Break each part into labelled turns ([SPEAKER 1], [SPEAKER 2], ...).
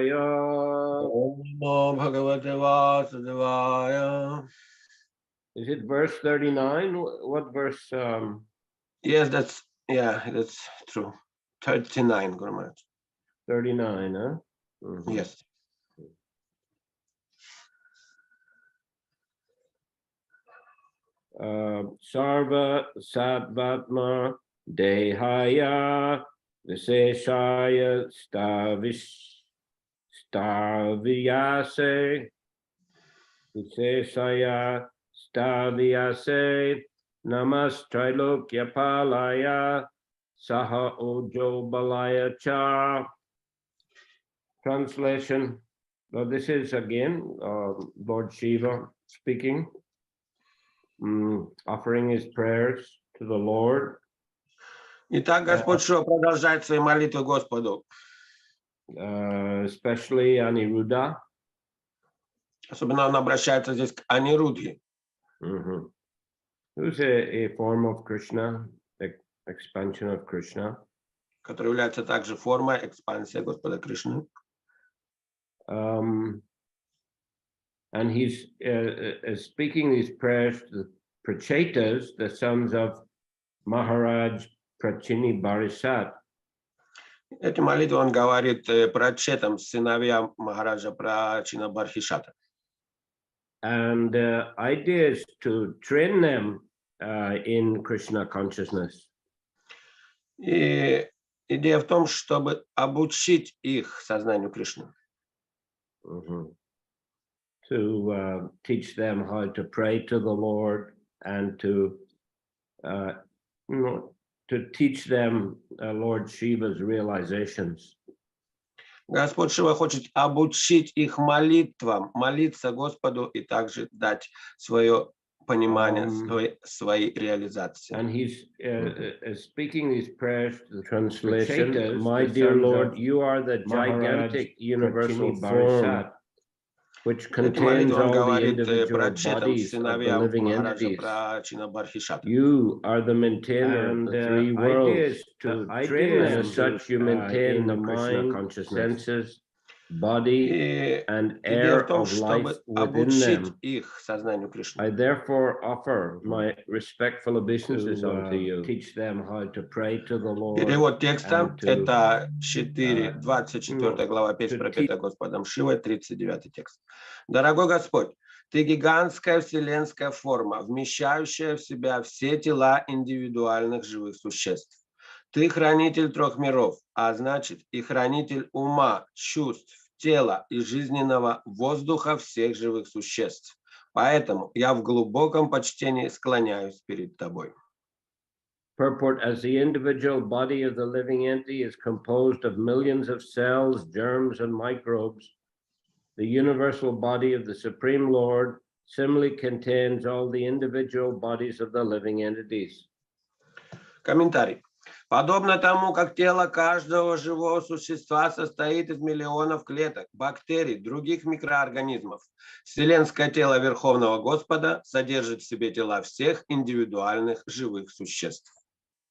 [SPEAKER 1] Om Namo Bhagavate Vasudevaya.
[SPEAKER 2] Is it verse 39? What verse?
[SPEAKER 1] Yes, that's true. 39, Guru Maharaj.
[SPEAKER 2] 39, huh? Mm-hmm.
[SPEAKER 1] Yes.
[SPEAKER 2] Sarva Sattvatma Dehaya Viseshaya Staviyase Viseshaya Staviyase Namastrailokya Palaya Saha Ojo Balaya Cha. Translation. Well, this is again Lord Shiva speaking, offering his prayers to the Lord.
[SPEAKER 1] Итак, Господь Шива продолжает свои молитвы Господу.
[SPEAKER 2] Especially Aniruddha.
[SPEAKER 1] Особенно он обращается здесь к Анирудхе.
[SPEAKER 2] Who's a form of Krishna, expansion of Krishna.
[SPEAKER 1] Который является также формой экспансии Господа Кришны.
[SPEAKER 2] And he's speaking these prayers to the Prachetas, the sons of Maharaj Prachini Barisat.
[SPEAKER 1] Эти молитвы он говорит прачетам, сыновьям Махараджа Прачина Бархишата.
[SPEAKER 2] And the idea is to train them in Krishna consciousness.
[SPEAKER 1] И идея в том, чтобы обучить их сознанию Кришны.
[SPEAKER 2] To teach them how to pray to the Lord and to teach them Lord Shiva's realizations.
[SPEAKER 1] Господь Шива хочет обучить их молитвам, молиться Господу и также дать свое понимание, своей реализации.
[SPEAKER 2] And he's speaking these prayers to the translation. My dear Lord, you are the gigantic universal form which contains all the individual bodies of the living entities. You are the maintainer of the three worlds. And as such, you maintain the mind, senses, body, and air of life within them. I therefore offer my respectful obeisances unto you. Teach them how to pray to the Lord.
[SPEAKER 1] Перевод текста – это 24 глава «Песнь пропета Господом Шивой», 39 текст. Дорогой Господь, Ты гигантская вселенская форма, вмещающая в себя все тела индивидуальных живых существ. Ты хранитель трех миров, а значит и хранитель ума, чувств, тела и жизненного воздуха всех живых существ. Поэтому я в глубоком почтении склоняюсь перед Тобой.
[SPEAKER 2] Purport: as the individual body of the living entity is composed of millions of cells, germs, and microbes, the universal body of the Supreme Lord similarly contains all the individual bodies of the living entities.
[SPEAKER 1] Комментарий. Подобно тому, как тело каждого живого существа состоит из миллионов клеток, бактерий, других микроорганизмов, вселенское тело Верховного Господа содержит в себе тела всех индивидуальных живых существ.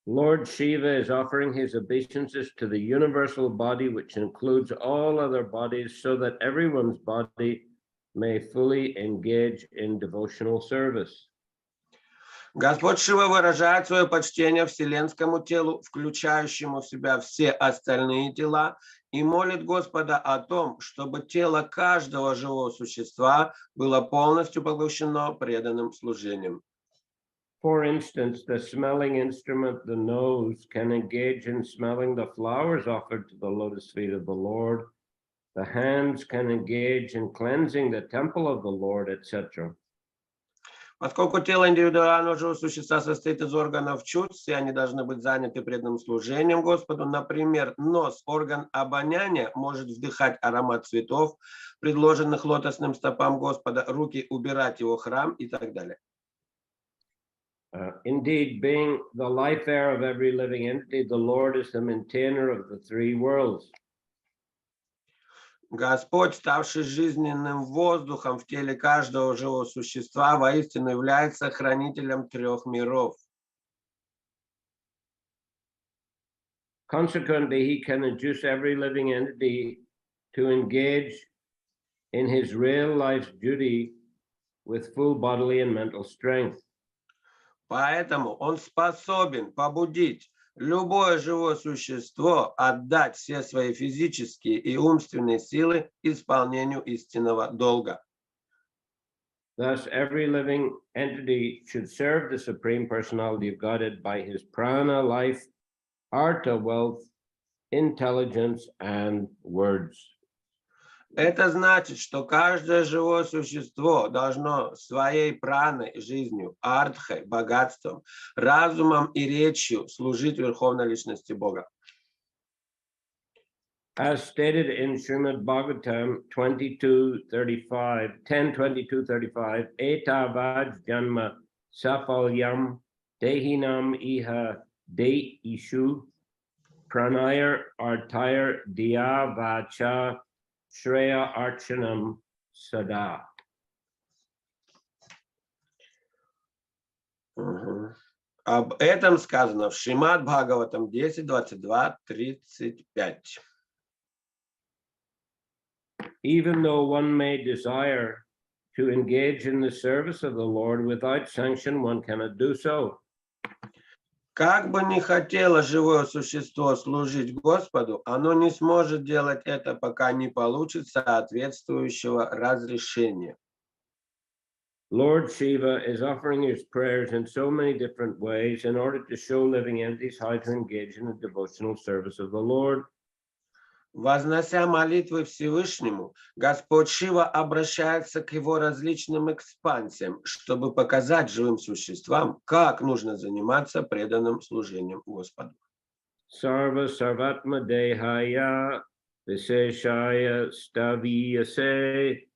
[SPEAKER 2] Lord Shiva is offering his obeisances to the universal body, which includes all other bodies, so that everyone's body may fully engage in devotional service.
[SPEAKER 1] Господь Шива выражает свое почтение вселенскому телу, включающему в себя все остальные тела, и молит Господа о том, чтобы тело каждого живого существа было полностью поглощено преданным служением.
[SPEAKER 2] For instance, the smelling instrument, the nose, can engage in smelling the flowers offered to the lotus feet of the Lord. The hands can engage in cleansing the temple of the Lord, etc.
[SPEAKER 1] Поскольку тело индивидуального живого существа состоит из органов чувств, и они должны быть заняты преданным служением Господу, например, нос, орган обоняния, может вдыхать аромат цветов, предложенных лотосным стопам Господа, руки убирать его храм и так далее.
[SPEAKER 2] Indeed, being the life air of every living entity, the Lord is the maintainer of the three worlds.
[SPEAKER 1] Господь, ставший жизненным воздухом в теле каждого живого существа, воистину является хранителем трех миров.
[SPEAKER 2] Consequently, he can induce every living entity to engage in his real life duty with full bodily and mental strength.
[SPEAKER 1] Поэтому он способен побудить любое живое существо отдать все свои физические и умственные силы исполнению истинного долга.
[SPEAKER 2] Thus, every living entity should serve the Supreme Personality of Godhead by his prana, life, artha, wealth, intelligence, and words.
[SPEAKER 1] Это значит, что каждое живое существо должно своей праной, жизнью, артхой, богатством, разумом и речью служить Верховной Личности Бога.
[SPEAKER 2] As stated in Shrimad Bhagavatam 10:22-35, Etavad Janma Safalyam Dehinam Iha De Ishu Pranayar Artayar Diya Vacha Shreya Archanam Sada.
[SPEAKER 1] Об этом сказано в Шримад Бхагаватам 10:22-35.
[SPEAKER 2] Even though one may desire to engage in the service of the Lord without sanction, one cannot do so.
[SPEAKER 1] Как бы ни хотело живое существо служить Господу, оно не сможет делать это, пока не получит соответствующего разрешения.
[SPEAKER 2] Lord Shiva is offering his prayers in so many different ways in order to show living entities how to engage in the devotional service of the Lord.
[SPEAKER 1] Вознося молитвы Всевышнему, Господь Шива обращается к его различным экспансиям, чтобы показать живым существам, как нужно заниматься преданным служением Господу.
[SPEAKER 2] Sarva Sarvatma Dehaya Viseshaya Staviyase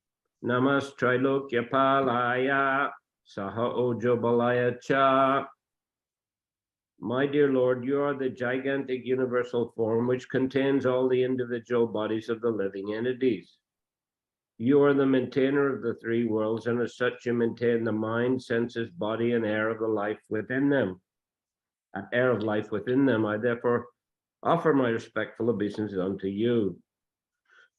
[SPEAKER 2] Namas Trilokya Palaya Saha Ojobalaya Cha. My dear Lord, you are the gigantic universal form which contains all the individual bodies of the living entities. You are the maintainer of the three worlds, and as such you maintain the mind, senses, body, and air of the life within them. Air of life within them. I therefore offer my respectful obeisances unto you.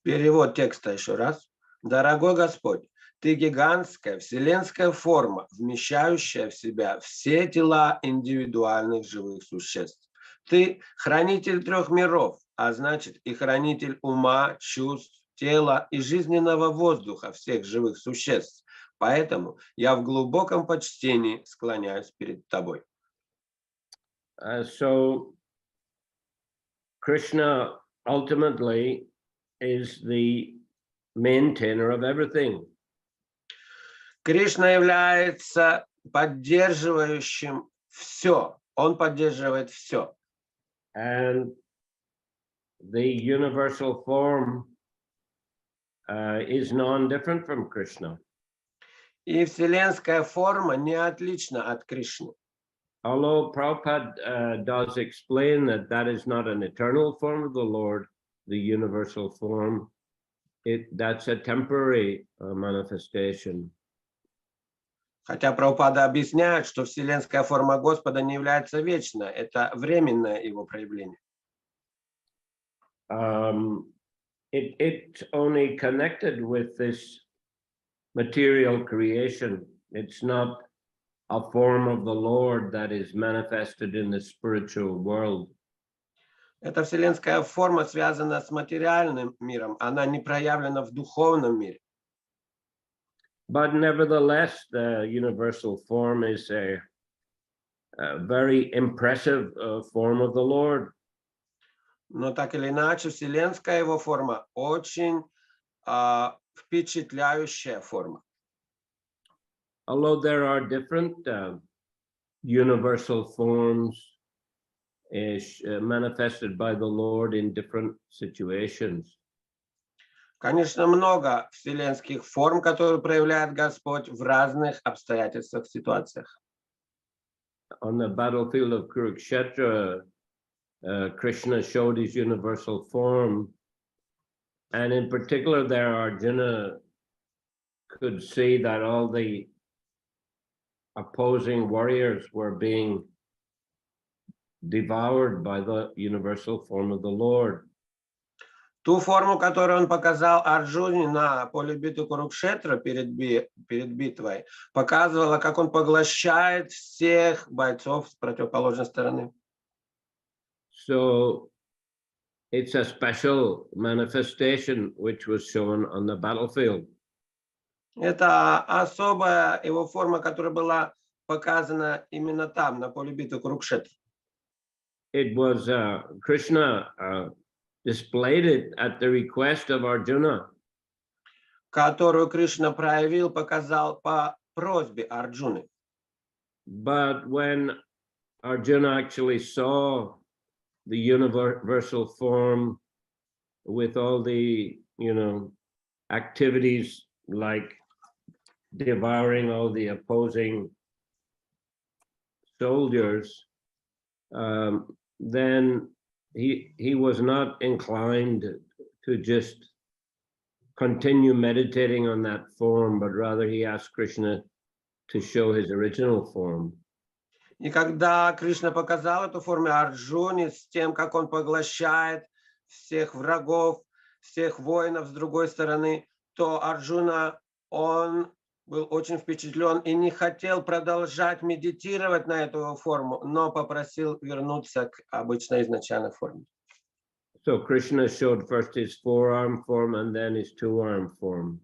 [SPEAKER 1] Перевод текста еще раз. Дорогой Господь, Ты гигантская вселенская форма, вмещающая в себя все тела индивидуальных живых существ. Ты хранитель трех миров, а значит и хранитель ума, чувств, тела и жизненного воздуха всех живых существ. Поэтому я в глубоком почтении склоняюсь перед Тобой.
[SPEAKER 2] So Krishna ultimately is the maintainer of everything.
[SPEAKER 1] Кришна является поддерживающим все. Он поддерживает все.
[SPEAKER 2] And the universal form is non-different from Krishna.
[SPEAKER 1] И вселенская форма не отлична от Кришны.
[SPEAKER 2] Although Prabhupada does explain that that is not an eternal form of the Lord, the universal form, that's a temporary manifestation.
[SPEAKER 1] Хотя Прабхупада объясняет, что вселенская форма Господа не является вечной, это временное его проявление.
[SPEAKER 2] It's only connected with this material creation. It's not a form of the Lord that is manifested in the spiritual world.
[SPEAKER 1] Эта вселенская форма связана с материальным миром, она не проявлена в духовном мире.
[SPEAKER 2] But nevertheless, the universal form is a very impressive form of the Lord.
[SPEAKER 1] Но так или иначе, вселенская его форма очень впечатляющая форма.
[SPEAKER 2] Although there are different universal forms manifested by the Lord in different situations.
[SPEAKER 1] Конечно, много вселенских форм, которые проявляет Господь в разных обстоятельствах, ситуациях.
[SPEAKER 2] On the battlefield of Kurukshetra, Krishna showed his universal form, and in particular there Arjuna could see that all the opposing warriors were being devoured by the universal form of the Lord.
[SPEAKER 1] Ту форму, которую он показал Арджуне на поле битвы Курукшетра перед битвой, показывала, как он поглощает всех бойцов с противоположной стороны.
[SPEAKER 2] So it's a special manifestation which was shown on the battlefield.
[SPEAKER 1] Это особая его форма, которая была показана именно там, на поле битвы Курукшетра.
[SPEAKER 2] It was Krishna displayed it at the request of Arjuna.
[SPEAKER 1] Которую Кришна проявил, показал по просьбе Арджуны.
[SPEAKER 2] But when Arjuna actually saw the universal form with all the, activities like devouring all the opposing soldiers, then he was not inclined to just continue meditating on that form, but rather he asked Krishna to show his original form.
[SPEAKER 1] И когда Кришна показал эту форму Арджуне с тем, как он поглощает всех врагов, всех воинов с другой стороны, то Арджуна, он был очень впечатлен и не хотел продолжать медитировать на эту форму, но попросил вернуться к обычной изначальной форме.
[SPEAKER 2] So Krishna showed first his four-arm form and then his two-arm form.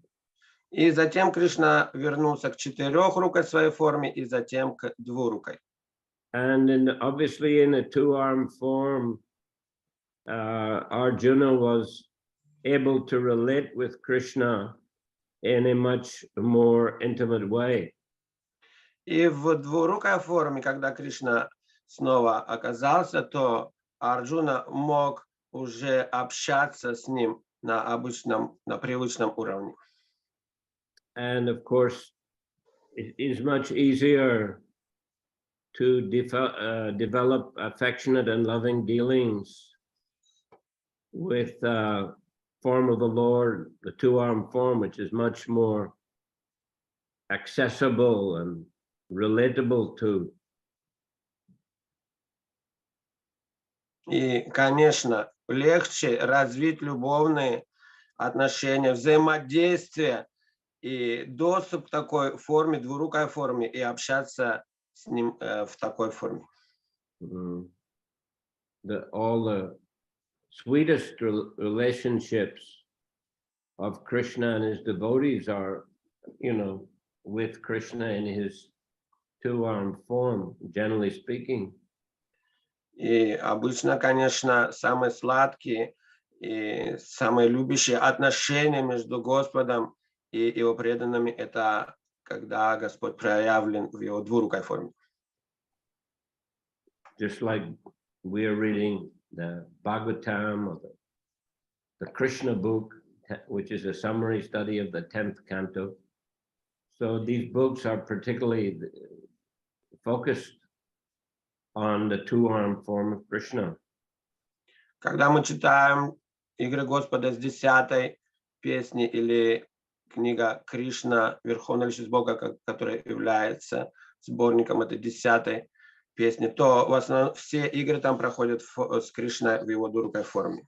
[SPEAKER 1] И затем Кришна вернулся к четырехрукой своей форме и затем к двурукой.
[SPEAKER 2] And obviously in a two-arm form, Arjuna was able to relate with Krishna in a much more intimate way.
[SPEAKER 1] И в двурукой форме, когда Кришна снова оказался, то Арджуна мог уже общаться с ним на обычном, на привычном уровне.
[SPEAKER 2] And of course, it is much easier to develop affectionate and loving dealings with the form of the Lord, the two-arm form, which is much more accessible and relatable to.
[SPEAKER 1] И, конечно, легче развить любовные отношения, взаимодействие и доступ к такой форме, двурукой форме, и общаться с ним в такой форме.
[SPEAKER 2] All the sweetest relationships of Krishna and his devotees are, with Krishna in his two-arm form, generally speaking.
[SPEAKER 1] И обычно, конечно, самые сладкие и самые любящие отношения между Господом и его преданными — это когда Господь проявлен в его двурукой форме.
[SPEAKER 2] Just like we are reading the Bhagavatam or the Krishna book, which is a summary study of the 10th canto. So these books are particularly focused on the two-arm form of Krishna.
[SPEAKER 1] Когда мы читаем игры Господа с 10-й песни или книга Кришна, Верховная Личность Бога, которая является сборником этой 10-й песни, то в основном все игры там проходят с Кришной в его двурукой форме.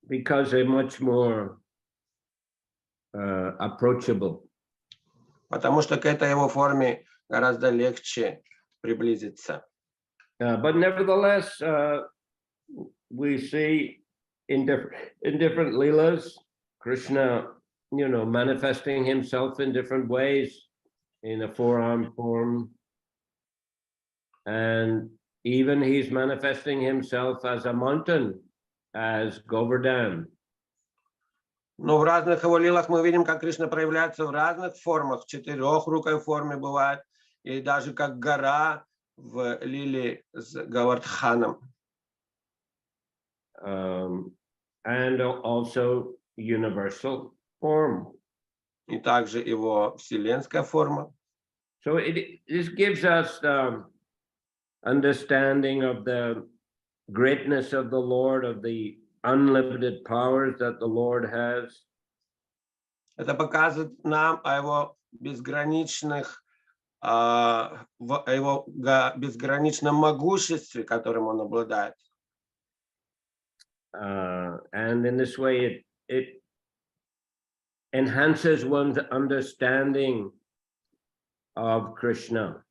[SPEAKER 2] Because they're much more approachable.
[SPEAKER 1] Потому что к этой его форме гораздо легче приблизиться.
[SPEAKER 2] But nevertheless, we see in different leelas, Krishna, manifesting himself in different ways in a four-arm form. And even he's manifesting himself as a mountain, as Govardhan.
[SPEAKER 1] Но в разных его лилах мы видим, как Кришна проявляется в разных формах. В четырехрукой форме бывает, и даже как гора в лиле с Гавардханом.
[SPEAKER 2] And also universal form.
[SPEAKER 1] И также его вселенская форма.
[SPEAKER 2] So this gives us understanding of the greatness of the Lord, of the unlimited powers that the Lord has.
[SPEAKER 1] Это показывает нам о его безграничном могуществе, которым он обладает.
[SPEAKER 2] And in this way, it enhances one's understanding of Krishna.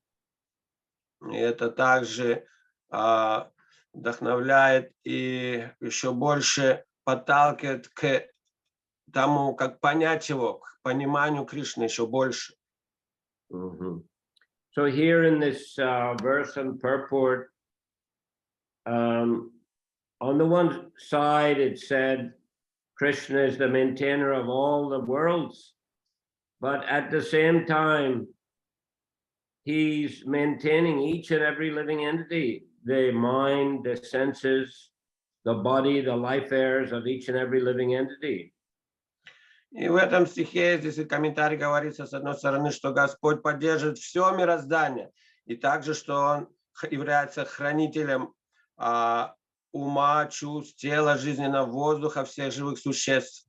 [SPEAKER 1] И это также вдохновляет и еще больше подталкивает к тому, как понять его, к пониманию Кришны еще больше.
[SPEAKER 2] So here in this verse and purport, on the one side it said Krishna is the maintainer of all the worlds, but at the same time he's maintaining each and every living entity, the mind, the senses, the body, the life airs of each and every living entity.
[SPEAKER 1] И в этом стихе, здесь в комментарии говорится, с одной стороны, что Господь поддерживает все мироздание, и также, что Он является хранителем ума, чувств, тела, жизненного воздуха, всех живых существ.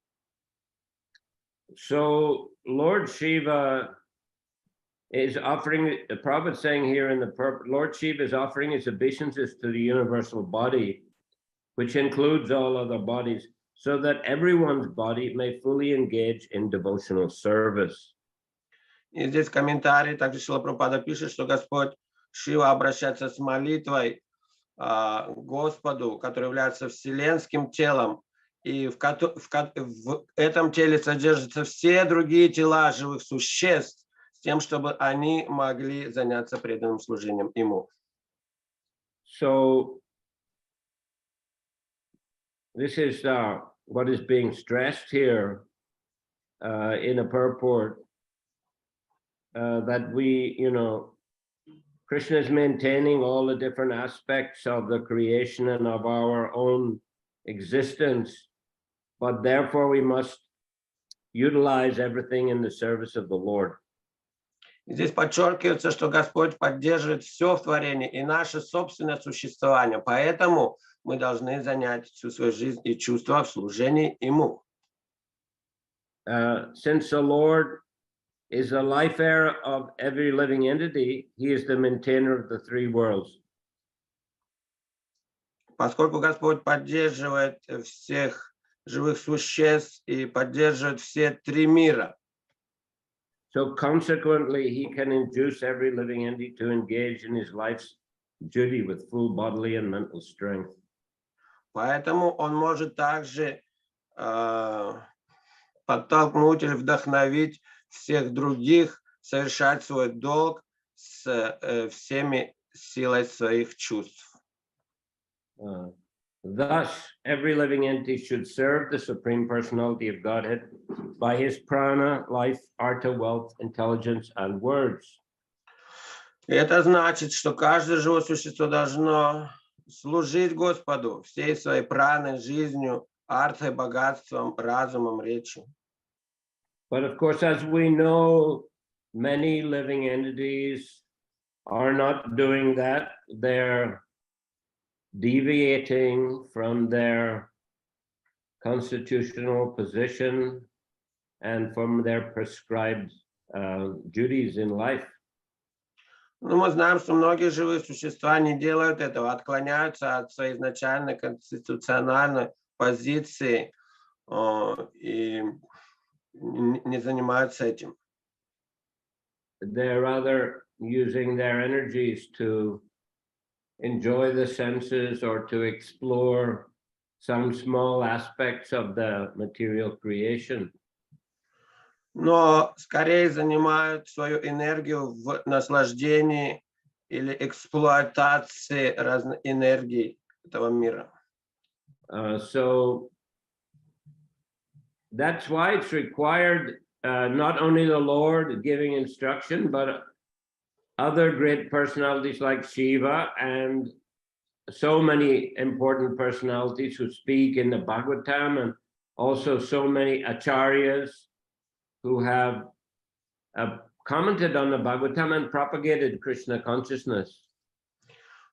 [SPEAKER 2] So Lord Shiva is offering, the prophet saying here in the purport, Lord Shiva is offering his obeisances to the universal body, which includes all other bodies, so that everyone's body may fully engage in devotional service.
[SPEAKER 1] И здесь в комментарии также Шрила Прабхупада пишет, что Господь Шива обращается с молитвой Господу, который является вселенским телом, и в этом теле содержатся все другие тела живых существ, с тем, чтобы они могли заняться преданным служением Ему.
[SPEAKER 2] So this is what is being stressed here in a purport, that we, Krishna is maintaining all the different aspects of the creation and of our own existence, but therefore we must utilize everything in the service of the Lord.
[SPEAKER 1] Здесь подчеркивается, что Господь поддерживает все в творении и наше собственное существование, поэтому мы должны занять всю свою жизнь и чувства в служении Ему.
[SPEAKER 2] Since the Lord is the life air of every living entity, he is the maintainer of the three worlds.
[SPEAKER 1] Поскольку Господь поддерживает всех живых существ и поддерживает все три мира,
[SPEAKER 2] so consequently, he can induce every living entity to engage in his life's duty with full bodily and mental strength.
[SPEAKER 1] Поэтому он может также подтолкнуть или вдохновить всех других совершать свой долг с всеми силой своих чувств.
[SPEAKER 2] Thus, every living entity should serve the Supreme Personality of Godhead by his prana, life, artha, wealth, intelligence, and words.
[SPEAKER 1] И это значит, что каждое живое существо должно служить Господу всей своей праной, жизнью, артой, богатством, разумом, речью.
[SPEAKER 2] But of course, as we know, many living entities are not doing that. They're deviating from their constitutional position and from their prescribed duties in life.
[SPEAKER 1] Но мы знаем, что многие живые существа не делают этого, отклоняются от своей изначальной конституциональной позиции и не занимаются этим.
[SPEAKER 2] They're rather using their energies to enjoy the senses or to explore some small aspects of the material creation.
[SPEAKER 1] Но скорее занимают свою энергию в наслаждении или эксплуатации разных энергий этого мира.
[SPEAKER 2] So that's why it's required not only the Lord giving instruction, but other great personalities like Shiva and so many important personalities who speak in the Bhagavatam, and also so many acharyas who have commented on the Bhagavatam and propagated Krishna consciousness.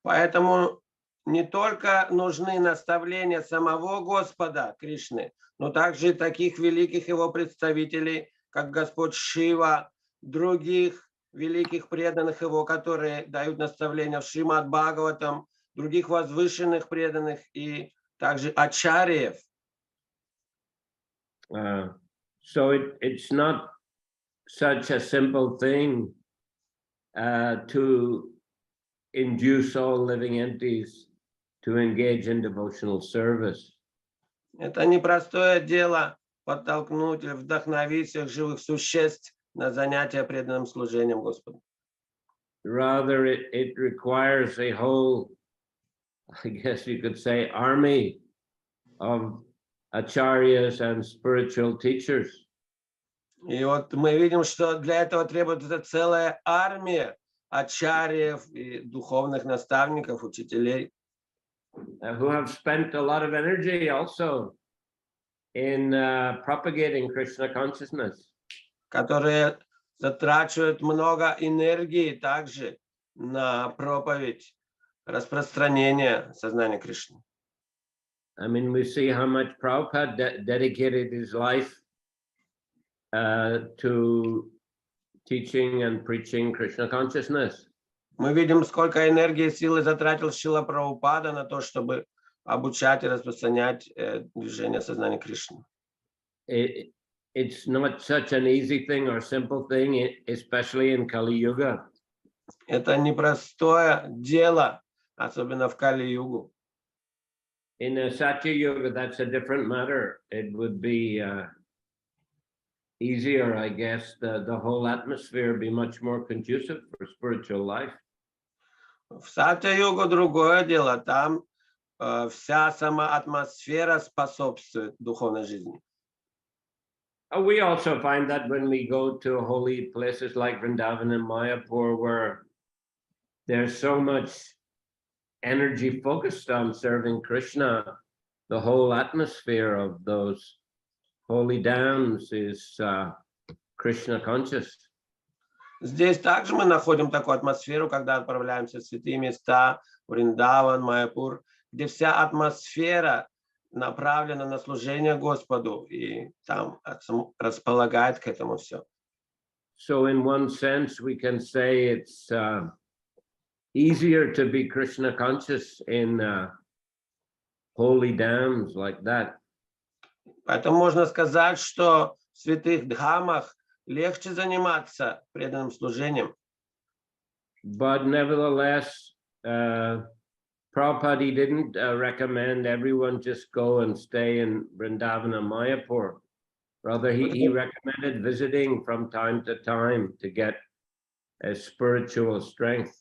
[SPEAKER 1] Поэтому не только нужны наставления самого Господа Кришны, но также и таких великих его представителей, как Господь Шива, других великих преданных его, которые дают наставления в Шримад Бхагаватам, других возвышенных преданных и также ачарьев.
[SPEAKER 2] So it's not such a simple thing to induce all living entities to engage in devotional service.
[SPEAKER 1] Это непростое дело подтолкнуть или вдохновить всех живых существ на занятия преданным служением Господу.
[SPEAKER 2] Rather, it requires a whole, I guess you could say, army of acharyas and spiritual teachers.
[SPEAKER 1] И вот мы видим, что для этого требуется целая армия ачарьев и духовных наставников, учителей.
[SPEAKER 2] Who have spent a lot of energy also in propagating Krishna consciousness.
[SPEAKER 1] Которые затрачивают много энергии также на проповедь, распространение сознания Кришны.
[SPEAKER 2] I mean, we see how much Prabhupada dedicated his life to teaching and preaching Krishna consciousness.
[SPEAKER 1] Мы видим, сколько энергии и силы затратил Шрила Прабхупада на то, чтобы обучать и распространять движение сознания Кришны.
[SPEAKER 2] It's not such an easy thing or simple thing, especially in Kali Yuga.
[SPEAKER 1] Это непростое дело, особенно в Кали-югу.
[SPEAKER 2] In a Satya Yuga, that's a different matter. It would be easier, I guess. The whole atmosphere would be much more conducive for spiritual life.
[SPEAKER 1] В Сатья-югу другое дело. Там вся сама атмосфера способствует духовной жизни.
[SPEAKER 2] We also find that when we go to holy places like Vrindavan and Mayapur, where there's so much energy focused on serving Krishna, the whole atmosphere of those holy dams is Krishna conscious.
[SPEAKER 1] Здесь также мы находим такую атмосферу, когда отправляемся в святые места, Вриндаван, Майяпур, где вся атмосфера направлена на служение Господу, и там располагает к этому все.
[SPEAKER 2] So in one sense, we can say it's easier to be Krishna conscious in holy dams like that.
[SPEAKER 1] Поэтому можно сказать, что в святых дхамах легче заниматься преданным служением.
[SPEAKER 2] But nevertheless, Prabhupada didn't recommend everyone just go and stay in Vrindavan and Mayapur. Rather, he recommended visiting from time to time to get a spiritual strength.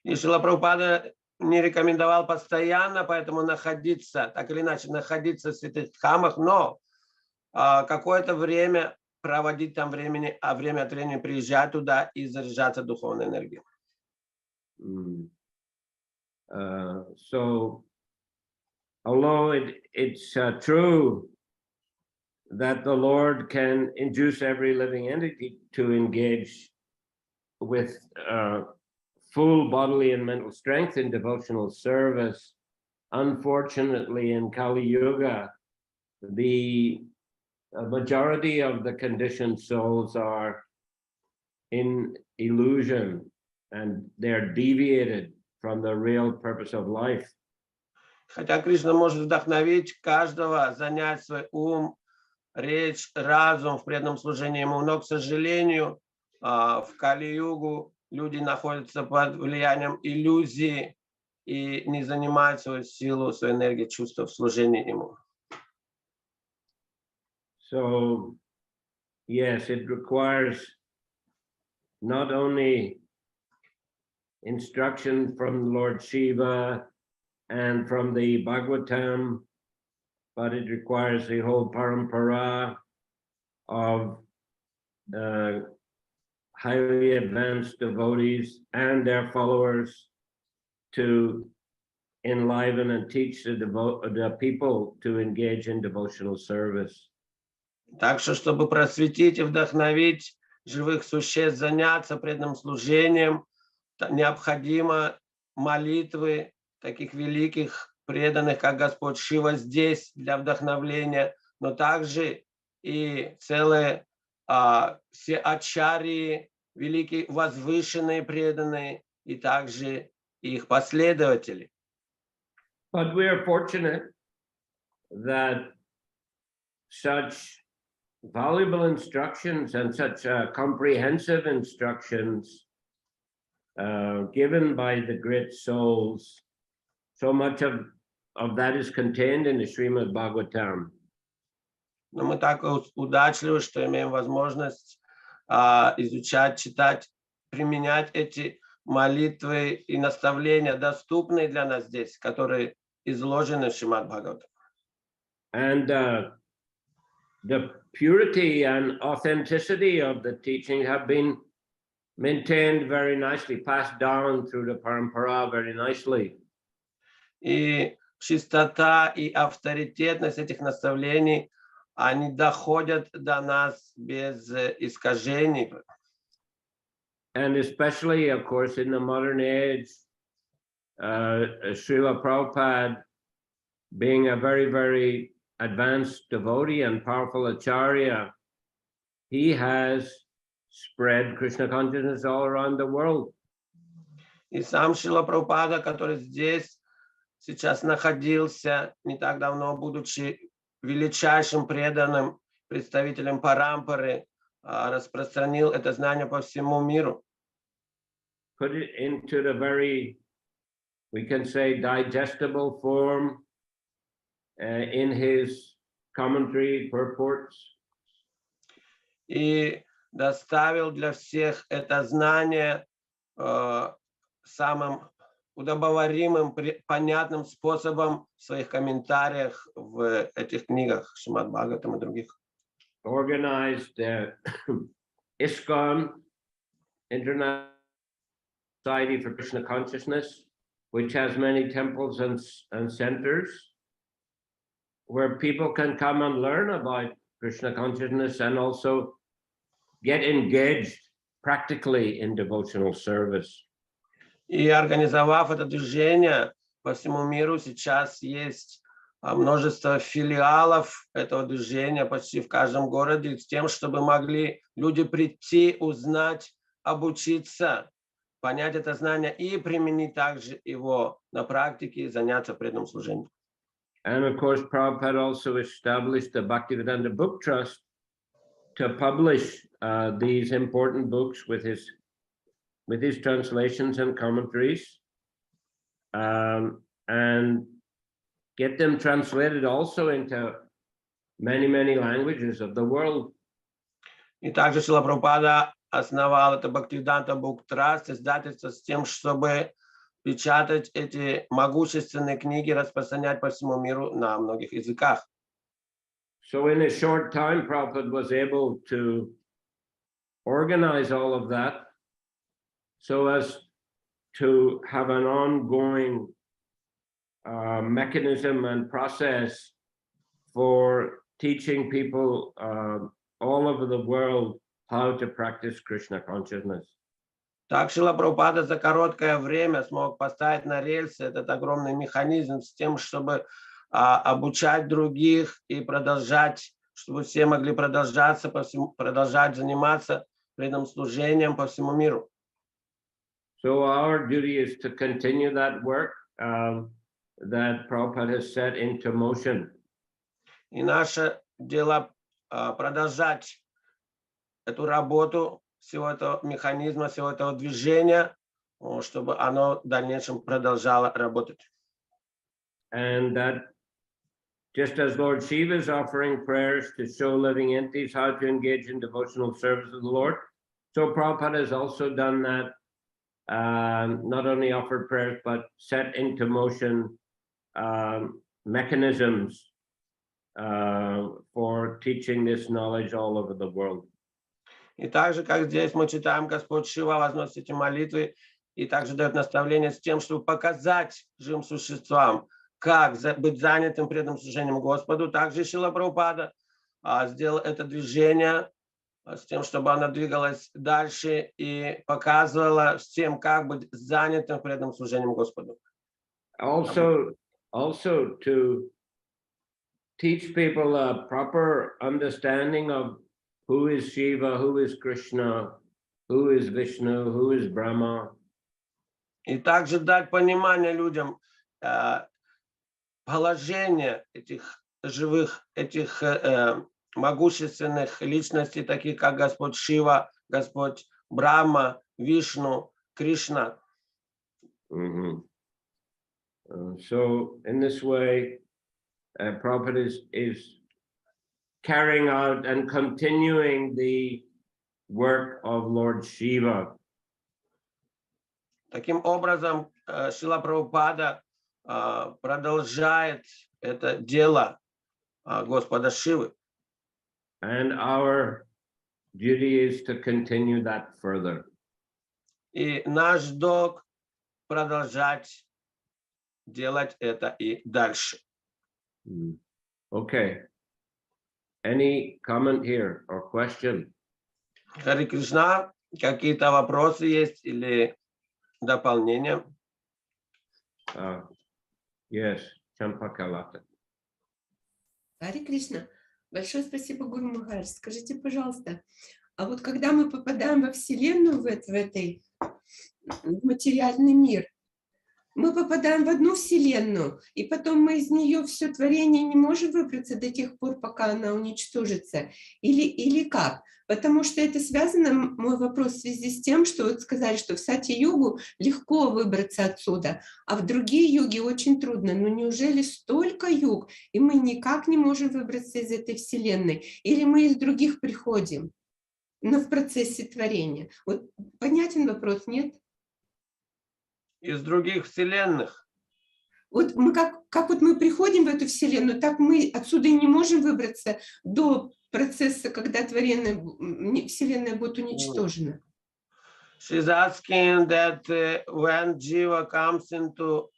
[SPEAKER 1] И Шрила Прабхупада не рекомендовал постоянно, поэтому находиться, так или иначе, находиться в святых дхамах, но какое-то время проводить там времени, а время от времени приезжать туда и заряжаться духовной энергией.
[SPEAKER 2] So, although it's true that the Lord can induce every living entity to engage with full bodily and mental strength in devotional service, unfortunately in Kali Yuga, the majority of the conditioned souls are in illusion and they're deviated from the real purpose of life.
[SPEAKER 1] Хотя Кришна может вдохновить каждого, занять свой ум, речь, разум в преданном служении ему, но, к сожалению, в Кали-югу люди находятся под влиянием иллюзии и не занимают свою силу, свою энергию, чувства в служении ему.
[SPEAKER 2] So, yes, it requires not only instruction from Lord Shiva and from the Bhagavatam, but it requires the whole parampara of highly advanced devotees and their followers to enliven and teach the people to engage in devotional service.
[SPEAKER 1] Так что, чтобы просветить и вдохновить живых существ, заняться преданным служением, необходимо молитвы таких великих преданных, как Господь Шива, здесь для вдохновления, но также и целые все ачарьи, великие возвышенные преданные, и также их последователи.
[SPEAKER 2] But we are fortunate that such valuable instructions and such comprehensive instructions given by the great souls, so much of that is contained in the Shrimad Bhagavatam.
[SPEAKER 1] Но мы так удачливы, что имеем возможность изучать, читать, применять эти молитвы и наставления, доступные для нас здесь, которые изложены в Шримад Бхагаватам.
[SPEAKER 2] And the purity and authenticity of the teaching have been maintained very nicely, passed down through the parampara very nicely.
[SPEAKER 1] И чистота и авторитетность этих наставлений, они доходят до нас без искажений.
[SPEAKER 2] And especially, of course, in the modern age, Srila Prabhupada, being a very, very advanced devotee and powerful acharya, he has spread Krishna consciousness all around the world.
[SPEAKER 1] И сам Шрила Прабхупада, который здесь сейчас находился, не так давно, будучи величайшим преданным представителем парампары, распространил это знание по всему миру.
[SPEAKER 2] Put it into the very, we can say, digestible form in his commentary purports.
[SPEAKER 1] И доставил для всех это знание самым удобоваримым, понятным способом в своих комментариях в этих книгах Шримад Бхагаватам и других.
[SPEAKER 2] Organized ISKCON, International Society for Krishna Consciousness, which has many temples and centers where people can come and learn about Krishna consciousness and also get engaged practically in devotional service.
[SPEAKER 1] И организовав это движение по всему миру, сейчас есть множество филиалов этого движения почти в каждом городе, с тем, чтобы могли люди прийти, узнать, обучиться, понять это знание и применить также его на практике и заняться преданным служением.
[SPEAKER 2] And of course, Prabhupada also established the Bhaktivedanta Book Trust to publish these important books with his translations and commentaries, and get them translated also into many, many languages of the world.
[SPEAKER 1] И также Шрила Прабхупада основал это Бхактивиданта Бук Траст, издательство с тем, чтобы печатать эти могущественные книги, распространять по всему миру на многих языках.
[SPEAKER 2] So in a short time, Prabhupada was able to organize all of that so as to have an ongoing mechanism and process for teaching people all over the world how to practice Krishna consciousness.
[SPEAKER 1] Так Шрила Прабхупада за короткое время смог поставить на рельсы этот огромный механизм с тем, чтобы обучать других и продолжать, чтобы все могли продолжать заниматься преданным служением по всему миру.
[SPEAKER 2] So our duty is to continue that work that Prabhupada has set into motion.
[SPEAKER 1] И наше дело продолжать эту работу всего этого механизма, всего этого движения, чтобы оно в дальнейшем продолжало работать.
[SPEAKER 2] And that just as Lord Shiva is offering prayers to show living entities how to engage in devotional service of the Lord, so Prabhupada has also done that, not only offered prayers, but set into motion mechanisms for teaching this knowledge all over the world.
[SPEAKER 1] И так же, как здесь мы читаем, Господь Шива возносит эти молитвы и также дает наставление с тем, чтобы показать живым существам, как быть занятым преданным служением Господу. Также Шрила Прабхупада сделал это движение с тем, чтобы оно двигалось дальше и показывало всем, как быть занятым преданным служением Господу.
[SPEAKER 2] Also to teach people a proper understanding of who is Shiva, who is Krishna, who is Vishnu, who is Brahma.
[SPEAKER 1] И также дать понимание людям, положение этих живых, этих могущественных личностей, таких как Господь Шива, Господь Брахма, Вишну, Кришна.
[SPEAKER 2] So in this way, Prabhupada is carrying out and continuing the work of Lord Shiva.
[SPEAKER 1] Таким образом, Шрила Прабхупада продолжает это дело Господа Шивы.
[SPEAKER 2] And our duty is to continue that further.
[SPEAKER 1] И наш долг продолжать делать это и дальше.
[SPEAKER 2] Okay. Any comment here or question?
[SPEAKER 1] Харе Кришна, какие-то вопросы есть или дополнения?
[SPEAKER 2] Yes, Champakalata.
[SPEAKER 3] Харе Кришна, большое спасибо, Гуру Махарадж. Скажите, пожалуйста, а вот когда мы попадаем во Вселенную, в материальный мир, мы попадаем в одну Вселенную, и потом мы из нее все творение не можем выбраться до тех пор, пока она уничтожится? Или как? Потому что это связано, мой вопрос, в связи с тем, что вот сказали, что в Сати-югу легко выбраться отсюда, а в другие юги очень трудно. Но неужели столько юг, и мы никак не можем выбраться из этой Вселенной? Или мы из других приходим, но в процессе творения? Вот понятен вопрос, нет?
[SPEAKER 1] Из других вселенных.
[SPEAKER 3] Вот мы как вот мы приходим в эту Вселенную, так мы отсюда и не можем выбраться до процесса, когда Вселенная будет уничтожена.
[SPEAKER 1] She's asking that when Jiva comes into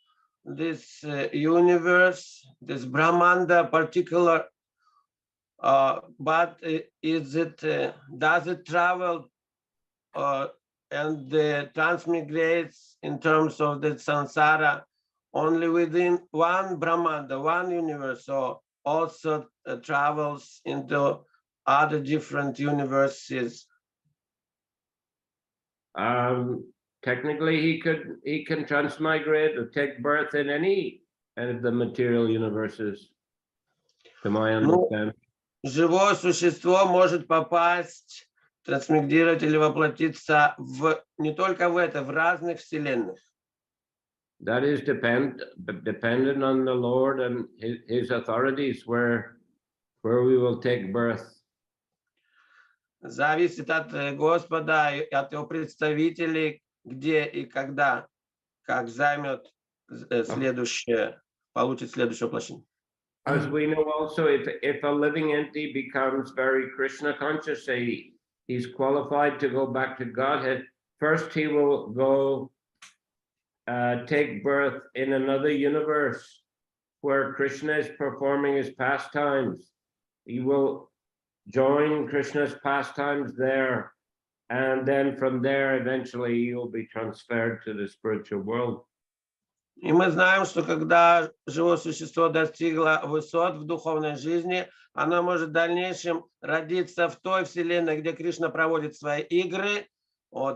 [SPEAKER 1] this universe, this Brahmanda particular, but is it does it travel and transmigrates in terms of the samsara only within one Brahmanda, one universe, or also travels into other different universes?
[SPEAKER 2] Technically, he can transmigrate or take birth in any of the material universes, to my understanding.
[SPEAKER 1] Живое существо может попасть, трансмигрировать или воплотиться не только в разных вселенных.
[SPEAKER 2] That is dependent on the Lord and his authorities where we will take birth.
[SPEAKER 1] Зависит от Господа и от его представителей, где и когда, как займет получит следующее воплощение.
[SPEAKER 2] As we know also, if a living entity becomes very Krishna conscious, he's qualified to go back to Godhead. First, he will go take birth in another universe where Krishna is performing his pastimes. He will join Krishna's pastimes there, and then from there, eventually, you'll be transferred to the spiritual world.
[SPEAKER 1] И мы знаем, что когда живое существо достигло высот в духовной жизни, оно может в дальнейшем родиться в той вселенной, где Кришна проводит свои игры,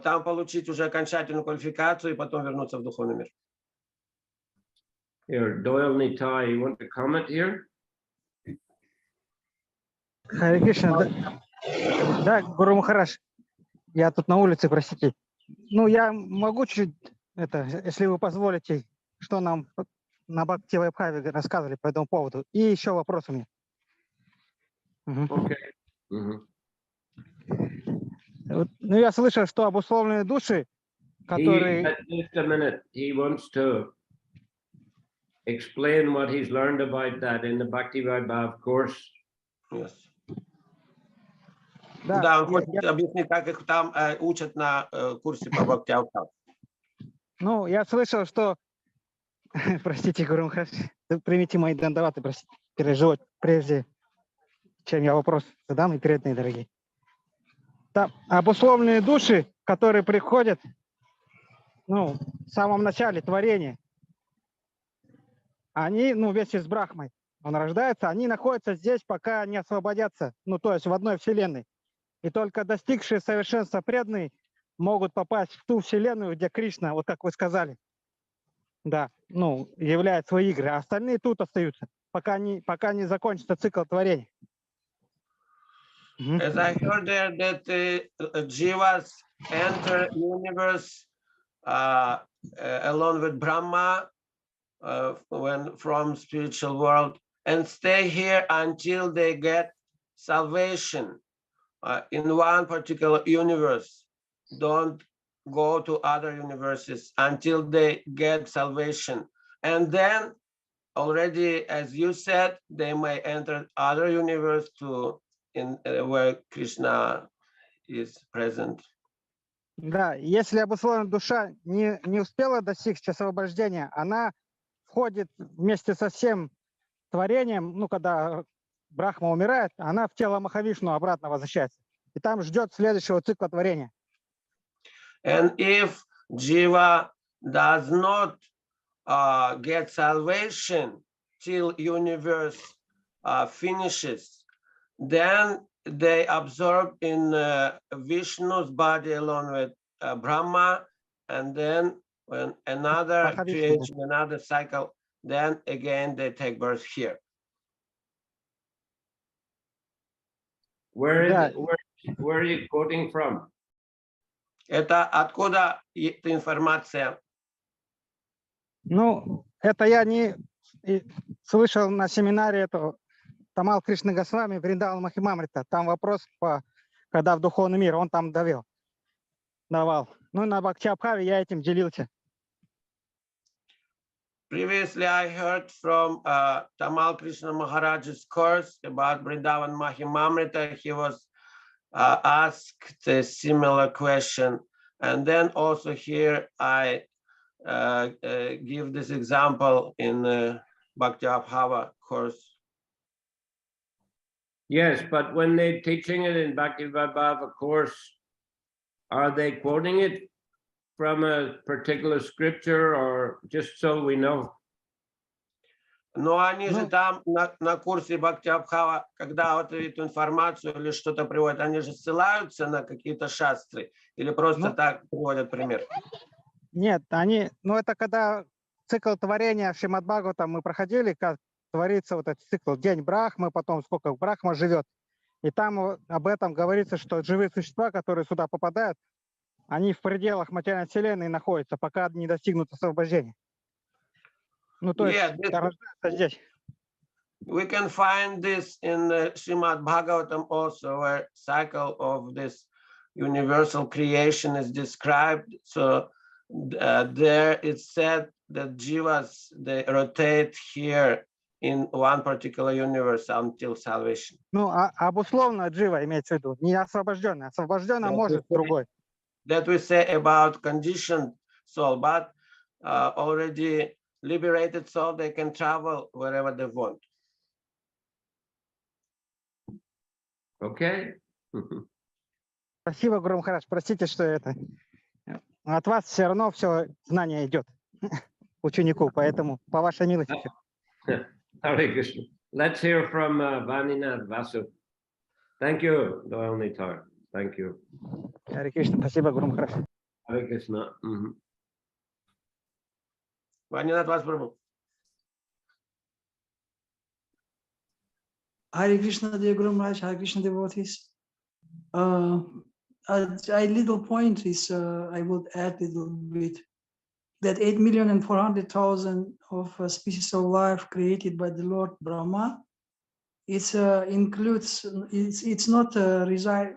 [SPEAKER 1] там получить уже окончательную квалификацию и потом вернуться в духовный мир.
[SPEAKER 2] Here, Doyle Nitai, you want to comment here?
[SPEAKER 4] Харе Кришна, да, Гуру Махарадж, я тут на улице, простите. Ну, я могу чуть-чуть, если вы позволите, что нам на Бхакти Вайбхаве рассказывали по этому поводу. И еще вопрос у меня.
[SPEAKER 2] Okay.
[SPEAKER 4] Ну, я слышал, что обусловленные души, которые...
[SPEAKER 2] Just a minute. He wants to explain what he's learned about that in the Bhakti Vaibhav course.
[SPEAKER 1] Yes. Да, он хочет объяснить, как их там учат на курсе по Бхакти Vaibhav.
[SPEAKER 4] Ну, я слышал, что... Простите, Гуру Махарадж, примите мои дандаваты, простите, переживать прежде, чем я вопрос задам, и преданные дорогие. Там обусловленные души, которые приходят, в самом начале творения, они, вместе с Брахмой, он рождается, они находятся здесь, пока не освободятся, то есть в одной вселенной. И только достигшие совершенства преданные могут попасть в ту вселенную, где Кришна, вот как вы сказали. да, ну, являет свои игры, а остальные тут остаются, пока не закончится цикл творения.
[SPEAKER 1] As I heard there that jivas enter universe along with Brahma when from spiritual world and stay here until they get salvation in one particular universe. Don't go to other universes until they get salvation. And then already, as you said, they may enter other universe to where Krishna is present.
[SPEAKER 4] Да, если обусловленная душа не успела достичь освобождения, она входит вместе со всем творением, ну, когда Брахма умирает, она в тело Махавишну обратно возвращается. И там ждет следующего цикла творения.
[SPEAKER 1] And if Jiva does not get salvation till universe finishes, then they absorb in Vishnu's body along with Brahma, and then when another creation, another cycle, then again they take birth here.
[SPEAKER 2] Where are you quoting from?
[SPEAKER 1] Это откуда эта информация?
[SPEAKER 4] Ну, это я не слышал на семинаре этого Тамал Кришны Госвами Вриндаван Махимамрита. Там вопрос, когда в духовный мир, он там давал. Ну, на Бхакти-Абхаве я этим делился.
[SPEAKER 1] Previously, I heard from Tamal Krishna Maharaj's course about Vrindavan Mahimamrita. He was asked a similar question. And then also here, I give this example in Bhakti Abhava course.
[SPEAKER 2] Yes, but when they're teaching it in Bhakti Abhava course, are they quoting it from a particular scripture or just so we know?
[SPEAKER 1] Но они же там на курсе Бхакти Абхава, когда вот эту информацию или что-то приводят, они же ссылаются на какие-то шастры или просто так приводят пример?
[SPEAKER 4] Нет, это когда цикл творения в Шримад Бхагаватам мы проходили, как творится вот этот цикл, день Брахмы, потом сколько Брахма живет. И там об этом говорится, что живые существа, которые сюда попадают, они в пределах материальной вселенной находятся, пока не достигнут освобождения. Ну, то есть, здесь.
[SPEAKER 1] We can find this in Shrimad Bhagavatam also, where cycle of this universal creation is described. So there it's said that jivas, they rotate here in one particular universe until salvation.
[SPEAKER 4] Ну, обусловно джива имеется в виду, не освобожденный. Освобожденный может другой.
[SPEAKER 1] That we say about conditioned soul, but already liberated soul, they can travel wherever they want.
[SPEAKER 2] Okay.
[SPEAKER 4] Спасибо, Гуру Махарадж. Простите, что это. От вас все равно все знание идет ученику, поэтому по вашей милости.
[SPEAKER 2] Hare Krishna. Let's hear from Vaninath Vasu. Thank you, Doyle Nitar. Thank you.
[SPEAKER 4] Hare Krishna. Спасибо, Гуру Махарадж.
[SPEAKER 2] Hare Krishna.
[SPEAKER 1] Vaninath Vasu Prabhu.
[SPEAKER 5] Hare Krishna, dear Guru Maharaj, Hare Krishna devotees. A little point is, I would add a little bit, that 8,400,000 of species of life created by the Lord Brahma, it includes, it's not reside,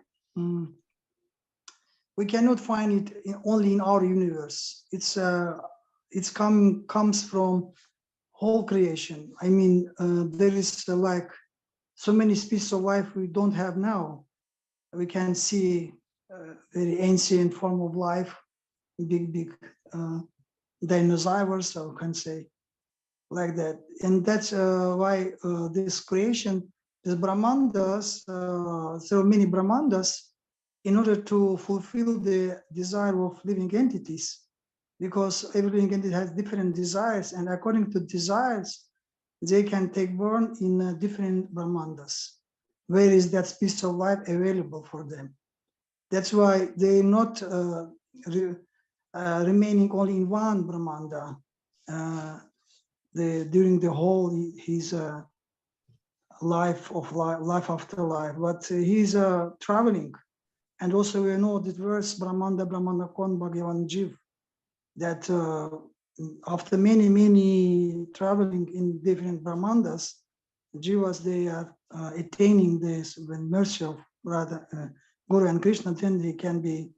[SPEAKER 5] we cannot find it only in our universe. It's comes from whole creation. I mean, there is like so many species of life we don't have now. We can see very ancient form of life, big dinosaurs, or can say like that. And that's why this creation, this Brahmandas, so many Brahmandas, in order to fulfill the desire of living entities, because every living entity has different desires, and according to desires, they can take born in different Brahmandas. Where is that species of life available for them? That's why they're not remaining only in one Brahmanda. during the whole his life after life, but he's traveling. And also we know that verse Brahmanda Kon Bhagavan Jiv, that after many traveling in different Brahmandas, Jivas, they are attaining this when mercy of Guru and Krishna, then they can be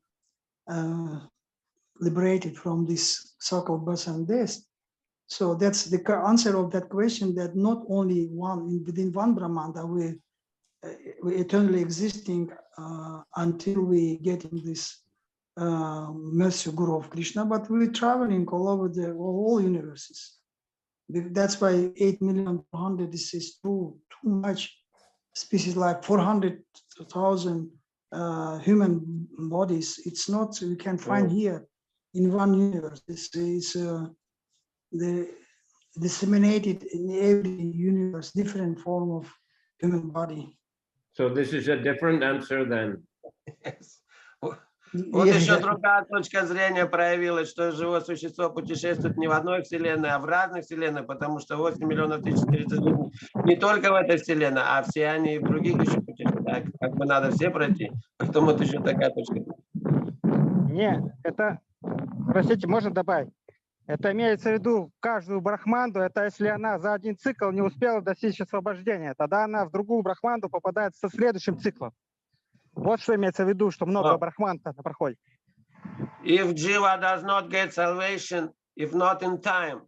[SPEAKER 5] liberated from this so-called birth and death. So that's the answer of that question, that not only within one Brahmanda we eternally existing until we get in this mercy Guru of Krishna, but we're traveling all over the all universes. That's why 8,400,000 is too much species, like 400,000 human bodies. It's not, we can find here in one universe. This is the disseminated in every universe, different form of human body.
[SPEAKER 2] So this is a different answer then.
[SPEAKER 1] Yes. Вот еще другая точка зрения проявилась, что живое существо путешествует не в одной вселенной, а в разных вселенных, потому что 8,400,000 жизней не только в этой вселенной, а все они и в других еще путешествуют. Как бы надо все пройти, поэтому это еще такая точка.
[SPEAKER 4] Не, это, простите, можно добавить? Это имеется в виду каждую брахманду, это если она за один цикл не успела достичь освобождения, тогда она в другую брахманду попадает со следующим циклом. Вот что имеется в виду, что много брахман проходит.
[SPEAKER 1] If Jiva does not get salvation, if not in time,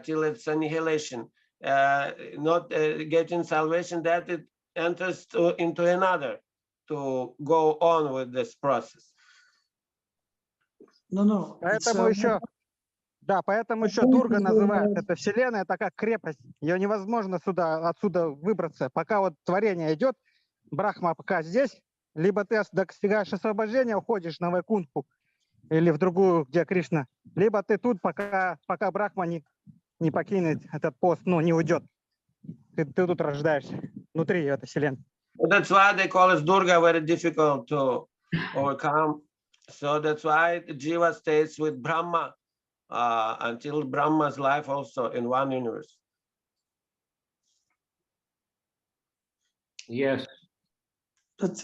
[SPEAKER 1] till its annihilation, not getting salvation, that it enters into another to go on with this process.
[SPEAKER 5] No.
[SPEAKER 4] Поэтому еще, да, поэтому еще Дурга называют это вселенная, это как крепость. Ее невозможно отсюда выбраться. Пока вот творение идет, Брахма пока здесь, либо ты достигаешь освобождения, уходишь на Вайкунтху или в другую, где Кришна, либо ты тут, пока Брахма не покинет этот пост, ну, не уйдет. Ты тут рождаешься внутри этой вселенной.
[SPEAKER 1] That's why they call it Durga, very difficult to overcome. So that's why Jiva stays with Brahma until Brahma's life also in one universe.
[SPEAKER 2] Yes.
[SPEAKER 5] But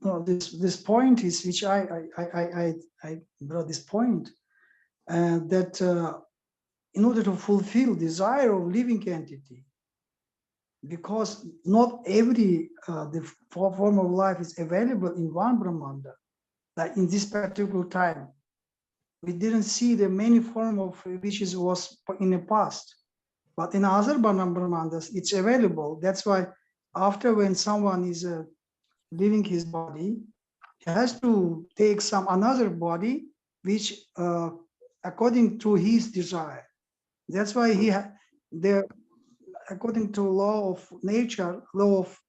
[SPEAKER 5] no, this point is, which I brought this point, that in order to fulfill desire of living entity, because not every the form of life is available in one Brahmanda, like in this particular time, we didn't see the many form of which was in the past, but in other Brahmandas it's available. That's why after when someone is leaving his body, he has to take another body which according to his desire. That's why according to law of nature, law of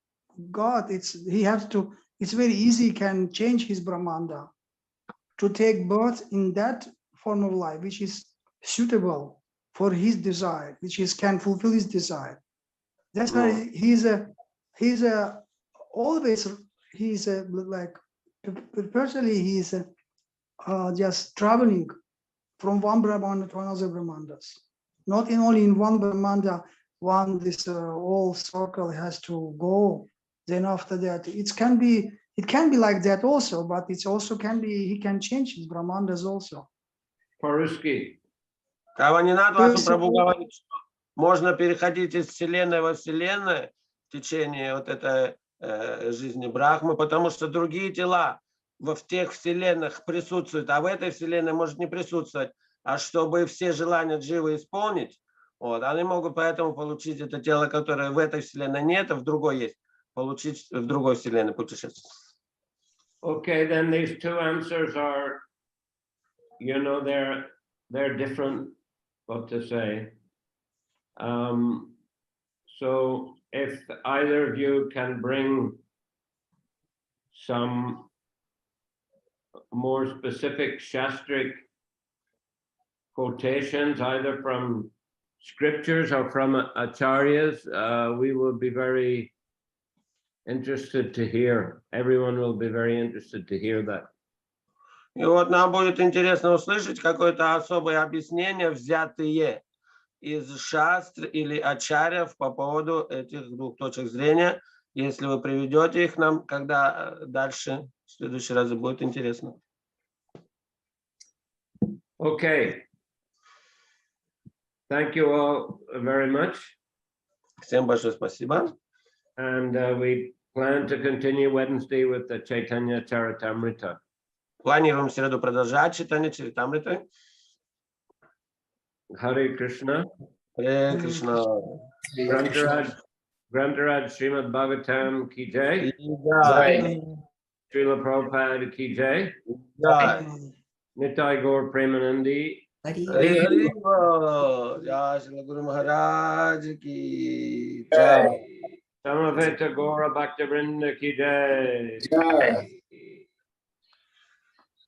[SPEAKER 5] God, it's very easy, can change his Brahmanda to take birth in that form of life which is suitable for his desire, can fulfill his desire. That's why personally he's just traveling from one Brahmanda to another Brahmandas. Not only in one Brahmanda, this whole circle has to go. Then after that, it can be like that also, but it also can be, he can change his Brahmandas also.
[SPEAKER 2] По-русски.
[SPEAKER 1] Каванинат вашу Прабху говорит, что можно переходить из вселенной во вселенную в течение вот этой жизни Брахмы, потому что другие тела в тех вселенных присутствуют, а в этой вселенной может не присутствовать. А чтобы все желания Дживы исполнить, они могут поэтому получить это тело, которое в этой вселенной нет, а в другой есть, получить в другой вселенной путешествие.
[SPEAKER 2] Okay, then these two answers are, they're different, what to say. So if either of you can bring some more specific Shastric quotations, either from scriptures or from acharyas, we will be very interested to hear. Everyone will be very interested to hear that.
[SPEAKER 1] И вот нам будет интересно услышать какое-то особое объяснение, взятые из шастр или ачарьев по поводу этих двух точек зрения. Если вы приведете их нам, когда дальше, в следующий раз будет интересно.
[SPEAKER 2] Okay. Thank you all very much.
[SPEAKER 1] Всем большое спасибо.
[SPEAKER 2] And we plan to continue Wednesday with the Chaitanya Charitamrita.
[SPEAKER 1] Планируем в среду продолжать читание Чаритамриты.
[SPEAKER 2] Hare Krishna.
[SPEAKER 1] Харе Кришна.
[SPEAKER 2] Grantaraj Shrimad Bhagavatam ki jai.
[SPEAKER 1] Jai.
[SPEAKER 2] Srila Prabhupada ki jai.
[SPEAKER 1] Jai.
[SPEAKER 2] Nitai Gaur Premanandi.
[SPEAKER 1] Hari Hari Bol. Jai Shri Guru Maharaj ki jai.
[SPEAKER 2] Samaveta Gaura Bhaktivinoda ki jai.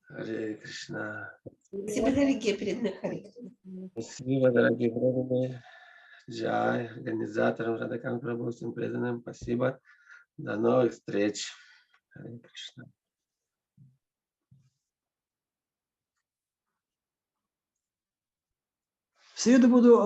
[SPEAKER 1] Харе Кришна.
[SPEAKER 3] Спасибо, дорогие преданные Харе.
[SPEAKER 1] Спасибо, дорогие преданные. Джай, организаторам Радакам Прабху, всем преданным. Спасибо. До новых встреч. Харе Кришна.
[SPEAKER 5] В среду буду